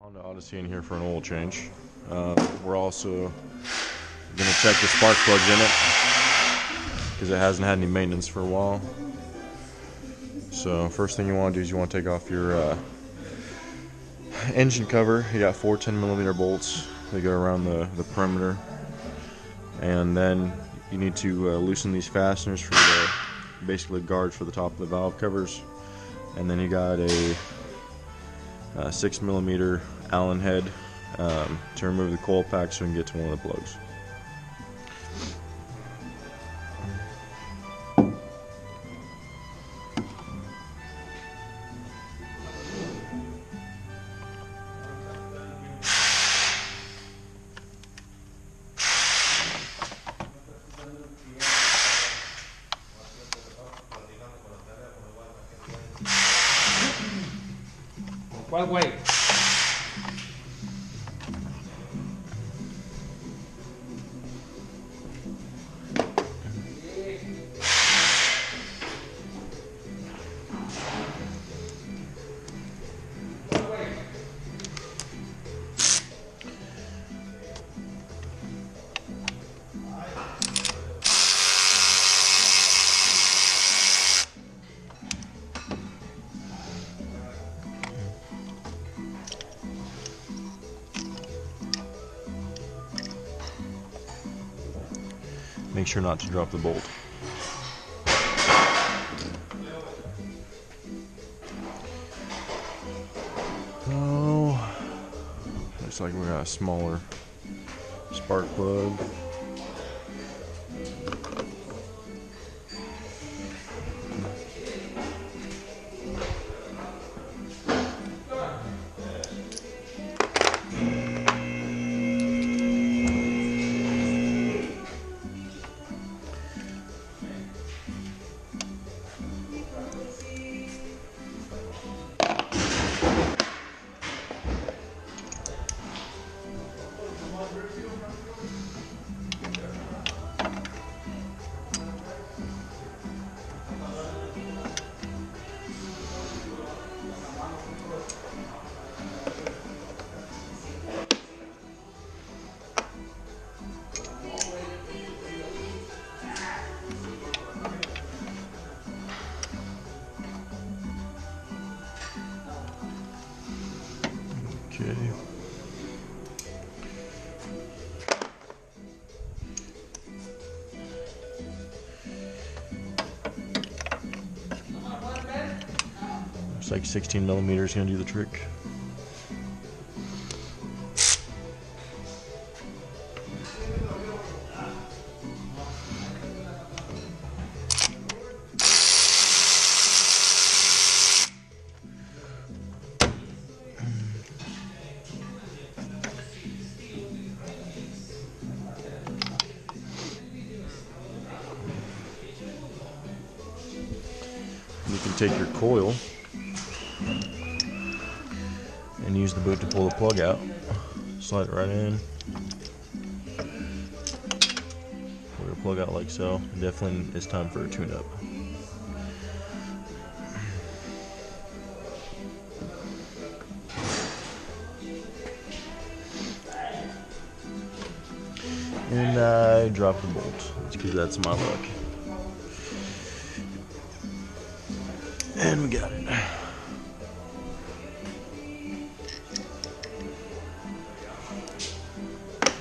Honda Odyssey in here for an oil change. We're also going to check the spark plugs in it because it hasn't had any maintenance for a while. So first thing you want to do is you want to take off your engine cover. You got 4 10mm bolts. They go around the perimeter. And then you need to loosen these fasteners for the basically guards for the top of the valve covers. And then you got a 6mm Allen head to remove the coil pack so you can get to one of the plugs. ¿Cuál güey? Make sure not to drop the bolt. Oh, looks like we got a smaller spark plug. Okay. Looks like 16mm is going to do the trick. You can take your coil and use the boot to pull the plug out. Slide it right in. Pull your plug out like so. Definitely it's time for a tune-up. And I dropped the bolt. It's because that's my luck. And we got it.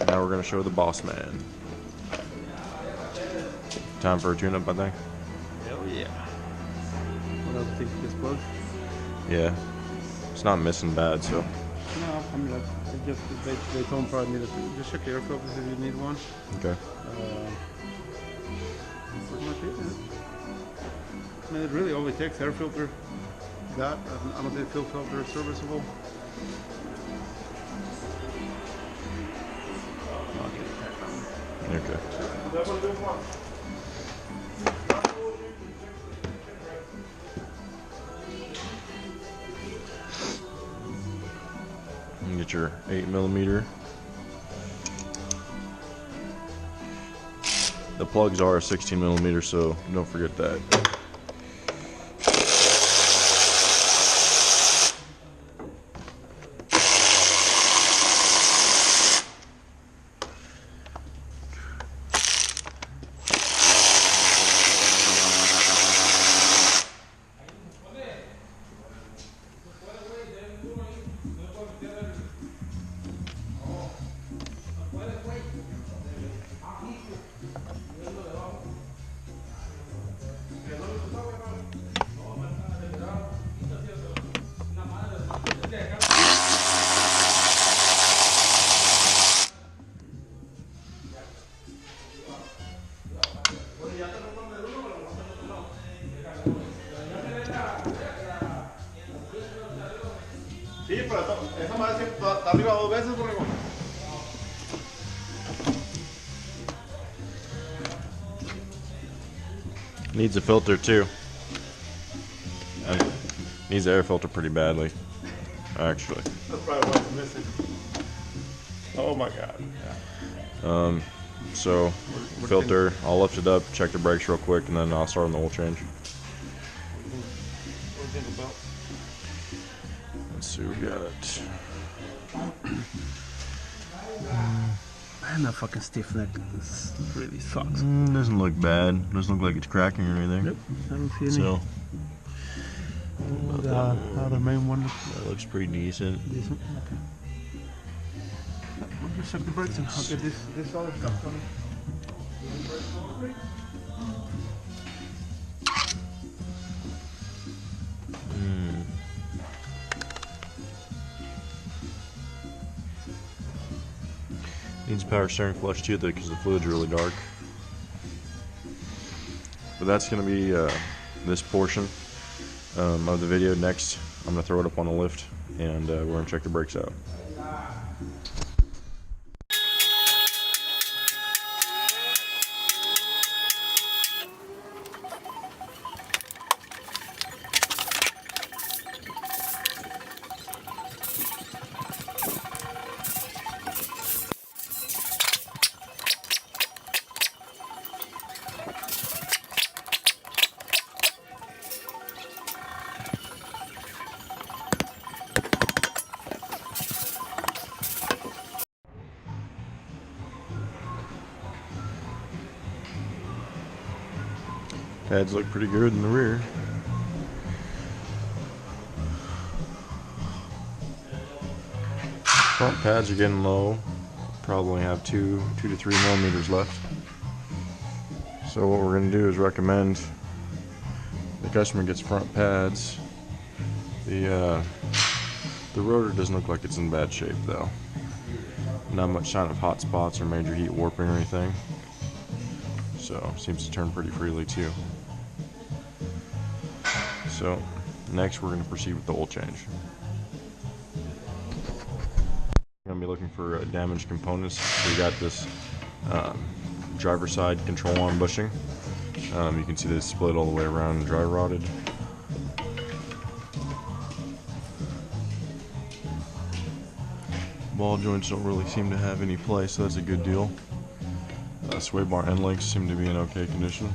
Now we're going to show the boss man. Time for a tune-up, I think. Hell yeah. What else do you think this plug? Yeah. It's not missing bad, so. No, I mean, I just, they told me probably needed to just check the air filters if you need one. Okay. Pretty much it, yeah. I mean, it really only takes air filter. That, I don't think fuel filter is serviceable. Okay. You get your 8mm. The plugs are 16mm, so don't forget that. Sí, pero esa madre siempre está arriba 2 veces, borrego. Needs a filter too. Needs an air filter pretty badly, actually. That's probably why it's missing. Oh my god. So, filter, I'll lift it up, check the brakes real quick, and then I'll start on the oil change. What do you think about? Let's see, we got it. Man, that fucking stiff neck really sucks. Doesn't look bad. Doesn't look like it's cracking or anything. Nope, I don't see any. So, The main one that looks pretty decent. decent. Okay. We'll just check the brakes and I'll get this other stuff coming. Needs power steering flush too, though, because the fluid's really dark. But that's going to be this portion of the video. Next, I'm going to throw it up on the lift, and we're going to check the brakes out. Pads look pretty good in the rear. Front pads are getting low. Probably have 2 to 3 millimeters left. So what we're going to do is recommend the customer gets front pads. The rotor doesn't look like it's in bad shape though. Not much sign of hot spots or major heat warping or anything. So seems to turn pretty freely too. So next we're going to proceed with the oil change. We're going to be looking for damaged components. We got this driver side control arm bushing. You can see this split all the way around and dry rotted. Ball joints don't really seem to have any play, so that's a good deal. Sway bar end links seem to be in okay condition.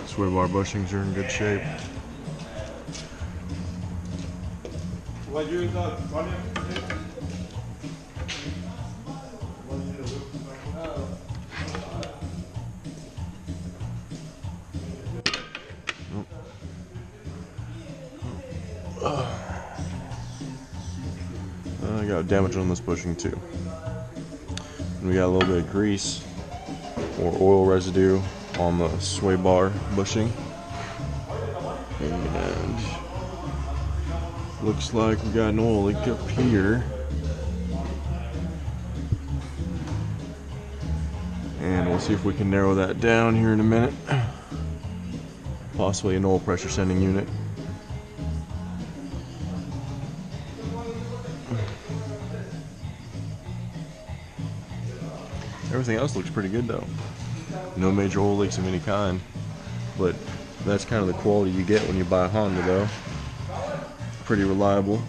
Sway bar bushings are in good shape. I got damage on this bushing too. And we got a little bit of grease or oil residue on the sway bar bushing. And looks like we got an oil leak up here. And we'll see if we can narrow that down here in a minute. Possibly an oil pressure sending unit. Everything else looks pretty good though. No major oil leaks of any kind. But that's kind of the quality you get when you buy a Honda though. Pretty reliable.